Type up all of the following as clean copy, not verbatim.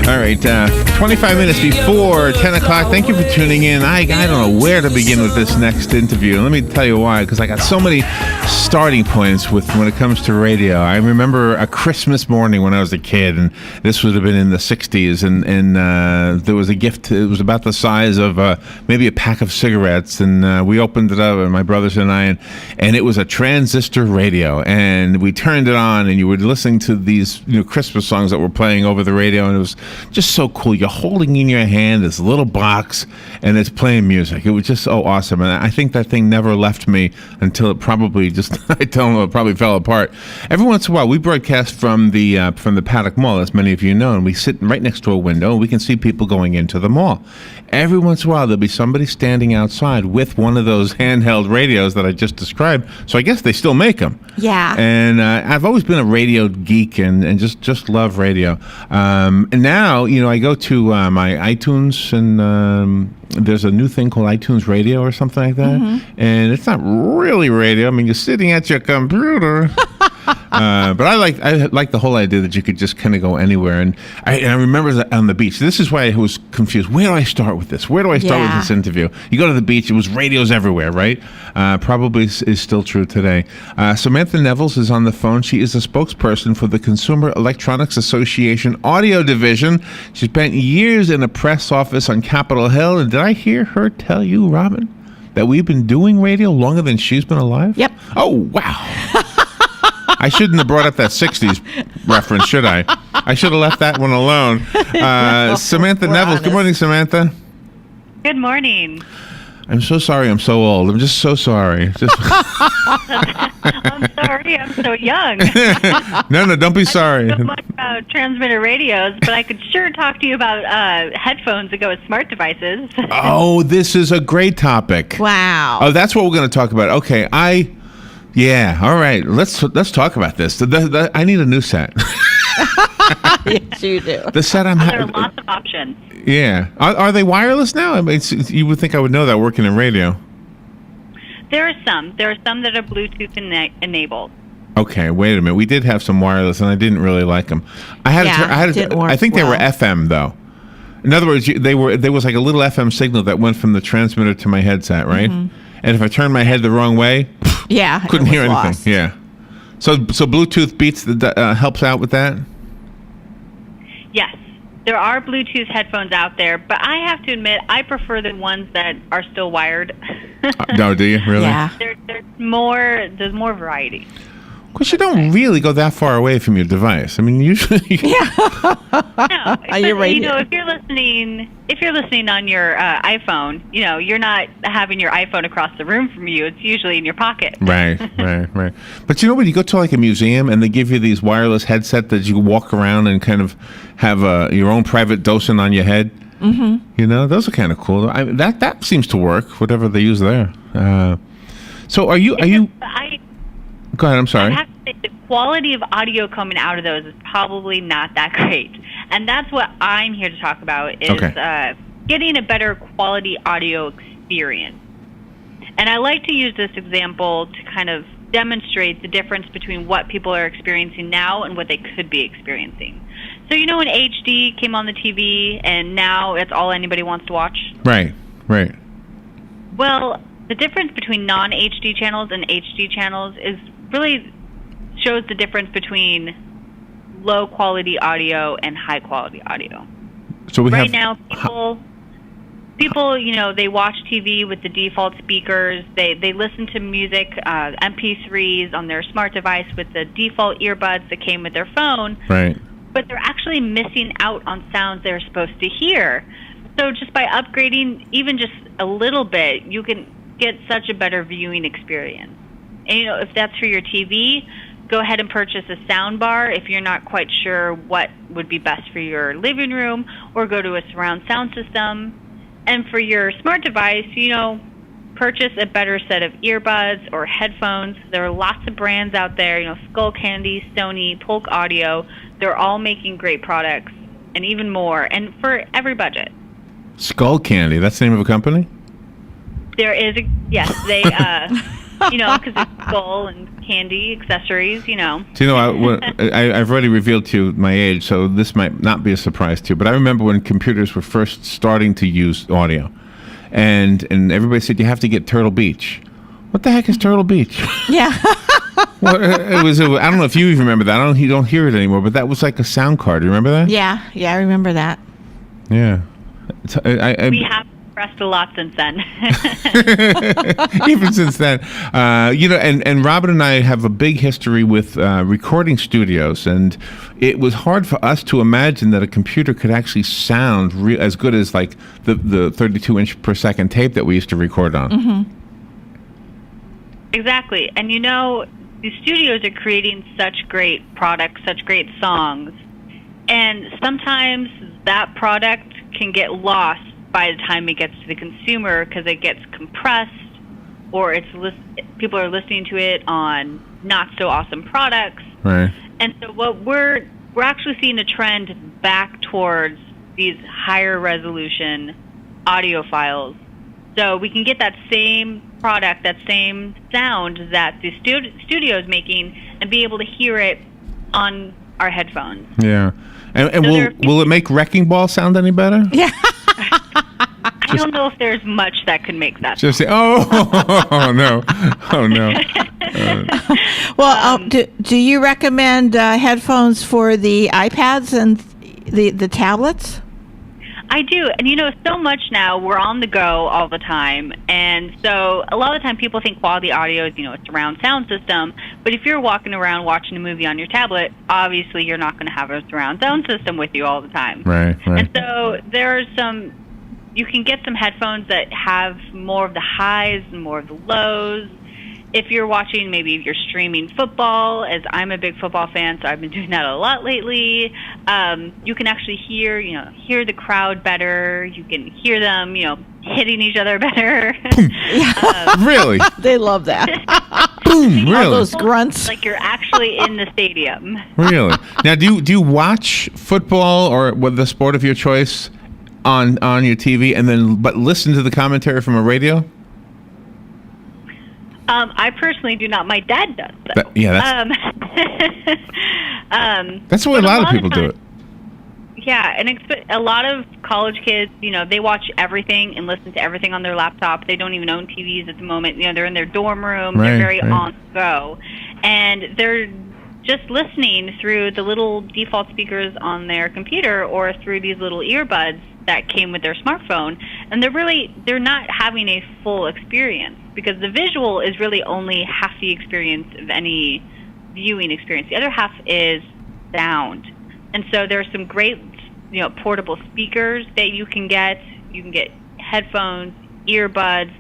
All right, 25 minutes before 10 o'clock. Thank you for tuning in. I don't know where to begin with this next interview. Let me tell you why, because I got so many starting points when it comes to radio. I remember a Christmas morning when I was a kid, and this would have been in the 60s, and there was a gift. It was about the size of maybe a pack of cigarettes, and we opened it up, and my brothers and I, and it was a transistor radio, and we turned it on, and you were listening to these Christmas songs that were playing over the radio, and it was just so cool. You're holding in your hand this little box, and it's playing music. It was just so awesome, and I think that thing never left me until it probably just, I tell them, it probably fell apart. Every once in a while, we broadcast from the Paddock Mall, as many of you know, and we sit right next to a window, and we can see people going into the mall. Every once in a while, there'll be somebody standing outside with one of those handheld radios that I just described, so I guess they still make them. Yeah. And I've always been a radio geek and just love radio. And now, I go to my iTunes, and there's a new thing called iTunes Radio or something like that. Mm-hmm. And it's not really radio. I mean, you're sitting at your computer. But I like the whole idea that you could just kind of go anywhere. And I remember that on the beach. This is why I was confused. Where do I start with this? Where do I start with this interview? You go to the beach. It was radios everywhere, right? Probably is still true today. Samantha Nevels is on the phone. She is a spokesperson for the Consumer Electronics Association Audio Division. She spent years in a press office on Capitol Hill. And did I hear her tell you, Robin, that we've been doing radio longer than she's been alive? Yep. Oh, wow. I shouldn't have brought up that 60s reference, should I? I should have left that one alone. Samantha Nevels. Good morning, Samantha. Good morning. I'm so sorry I'm so old. I'm just so sorry. I'm sorry I'm so young. No, don't be sorry. I don't know much about transmitter radios, but I could sure talk to you about headphones that go with smart devices. Oh, this is a great topic. Wow. Oh, that's what we're going to talk about. Okay, yeah, all right. Let's talk about this. I need a new set. Yes, you do. The set I'm having. There are lots of options. Yeah. Are they wireless now? I mean, you would think I would know that working in radio. There are some. There are some that are Bluetooth enabled. Okay, wait a minute. We did have some wireless, and I didn't really like them. I think they were FM though. In other words, there was like a little FM signal that went from the transmitter to my headset, right? Mm-hmm. And if I turned my head the wrong way, couldn't hear anything. Lost. Yeah. So Bluetooth beats helps out with that. Yes, there are Bluetooth headphones out there, but I have to admit I prefer the ones that are still wired. No, do you really? Yeah. There's more variety. Because you don't really go that far away from your device. I mean, usually. Yeah. No, you're right. If you're listening on your iPhone, you're not having your iPhone across the room from you. It's usually in your pocket. Right. But when you go to like a museum and they give you these wireless headset that you walk around and kind of have your own private docent on your head. Mm-hmm. Those are kind of cool. That seems to work. Whatever they use there. So are you? Go ahead, I'm sorry. I have to say the quality of audio coming out of those is probably not that great. And that's what I'm here to talk about is getting a better quality audio experience. And I like to use this example to kind of demonstrate the difference between what people are experiencing now and what they could be experiencing. So when HD came on the TV and now it's all anybody wants to watch? Right. Well, the difference between non-HD channels and HD channels is really shows the difference between low quality audio and high quality audio. So now people they watch TV with the default speakers. They listen to music MP3s on their smart device with the default earbuds that came with their phone. Right. But they're actually missing out on sounds they're supposed to hear. So just by upgrading even just a little bit, you can get such a better viewing experience. And if that's for your TV, go ahead and purchase a sound bar if you're not quite sure what would be best for your living room, or go to a surround sound system. And for your smart device, purchase a better set of earbuds or headphones. There are lots of brands out there, Skull Candy, Sony, Polk Audio. They're all making great products and even more, and for every budget. Skull Candy, that's the name of a company? There is yes, they because it's skull and candy accessories. So, I've already revealed to you my age, so this might not be a surprise to you. But I remember when computers were first starting to use audio, and everybody said you have to get Turtle Beach. What the heck is Turtle Beach? Yeah. Well, I don't know if you even remember that. You don't hear it anymore, but that was like a sound card. You remember that? Yeah, I remember that. Yeah. We have progressed a lot since then. Even since then. And Robin and I have a big history with recording studios, and it was hard for us to imagine that a computer could actually sound as good as like the 32-inch per second tape that we used to record on. Mm-hmm. Exactly. And the studios are creating such great products, such great songs, and sometimes that product can get lost by the time it gets to the consumer because it gets compressed, or people are listening to it on not so awesome products. Right. And so what we're actually seeing a trend back towards these higher resolution audio files. So we can get that same product, that same sound that the studio is making, and be able to hear it on our headphones. Yeah. And will it make Wrecking Ball sound any better? Yeah. I don't know if there's much that could make that. Just say, no. Well, do you recommend headphones for the iPads and the tablets? I do. And so much now we're on the go all the time. And so a lot of the time people think quality audio is, a surround sound system. But if you're walking around watching a movie on your tablet, obviously you're not going to have a surround sound system with you all the time. Right. And so you can get some headphones that have more of the highs and more of the lows. If you're watching, maybe if you're streaming football, as I'm a big football fan, so I've been doing that a lot lately, you can actually hear the crowd better. You can hear them, hitting each other better. Really? They love that. Boom! Really? All those grunts. Like you're actually in the stadium. Really? Now, do you watch football or the sport of your choice on your TV, but listen to the commentary from a radio? I personally do not. My dad does. That's the way a lot of people do it. Yeah, and a lot of college kids, they watch everything and listen to everything on their laptop. They don't even own TVs at the moment. They're in their dorm room. Right, they're very right. on the go, and they're just listening through the little default speakers on their computer or through these little earbuds that came with their smartphone, and they're not having a full experience because the visual is really only half the experience of any viewing experience. The other half is sound. And so there are some great, portable speakers that you can get. You can get headphones, earbuds,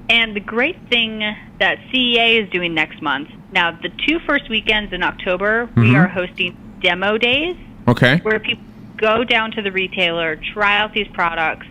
and the great thing that CEA is doing next month. Now, the 2 first weekends in October, we are hosting demo days. Okay. Where people go down to the retailer, try out these products,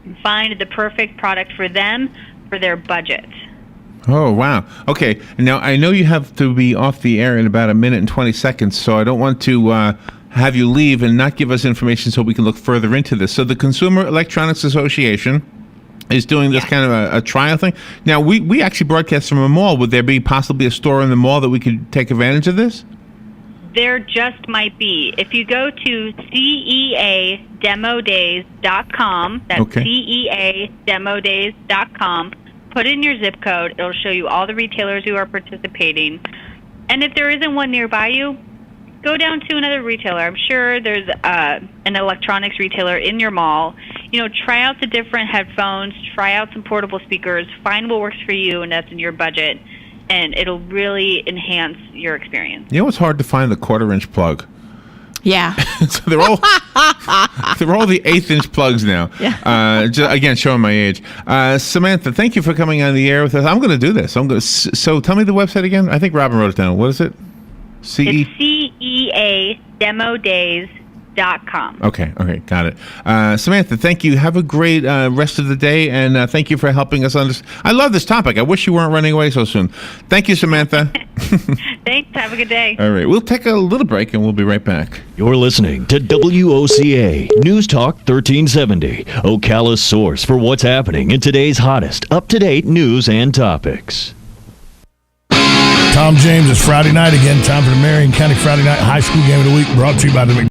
and find the perfect product for them for their budget. Oh, wow. Okay. Now, I know you have to be off the air in about 1 minute and 20 seconds, so I don't want to have you leave and not give us information so we can look further into this. So the Consumer Electronics Association is doing this kind of a trial thing. Now, we actually broadcast from a mall. Would there be possibly a store in the mall that we could take advantage of this? There just might be. If you go to ceademodays.com, that's ceademodays.com, put in your zip code. It'll show you all the retailers who are participating. And if there isn't one nearby you, go down to another retailer. I'm sure there's an electronics retailer in your mall. Try out the different headphones, try out some portable speakers, find what works for you and that's in your budget, and it'll really enhance your experience. It's hard to find the 1/4-inch plug. Yeah. So they're all the 1/8-inch plugs now. Yeah. Again, showing my age. Samantha, thank you for coming on the air with us. I'm going to do this. So tell me the website again. I think Robin wrote it down. What is it? It's ceademodays.com. Okay, got it. Samantha, thank you. Have a great rest of the day, and thank you for helping us understand. I love this topic. I wish you weren't running away so soon. Thank you, Samantha. Thanks. Have a good day. All right, we'll take a little break, and we'll be right back. You're listening to WOCA News Talk 1370, Ocala's source for what's happening in today's hottest, up-to-date news and topics. Tom James, it's Friday night again. Time for the Marion County Friday Night High School Game of the Week, brought to you by the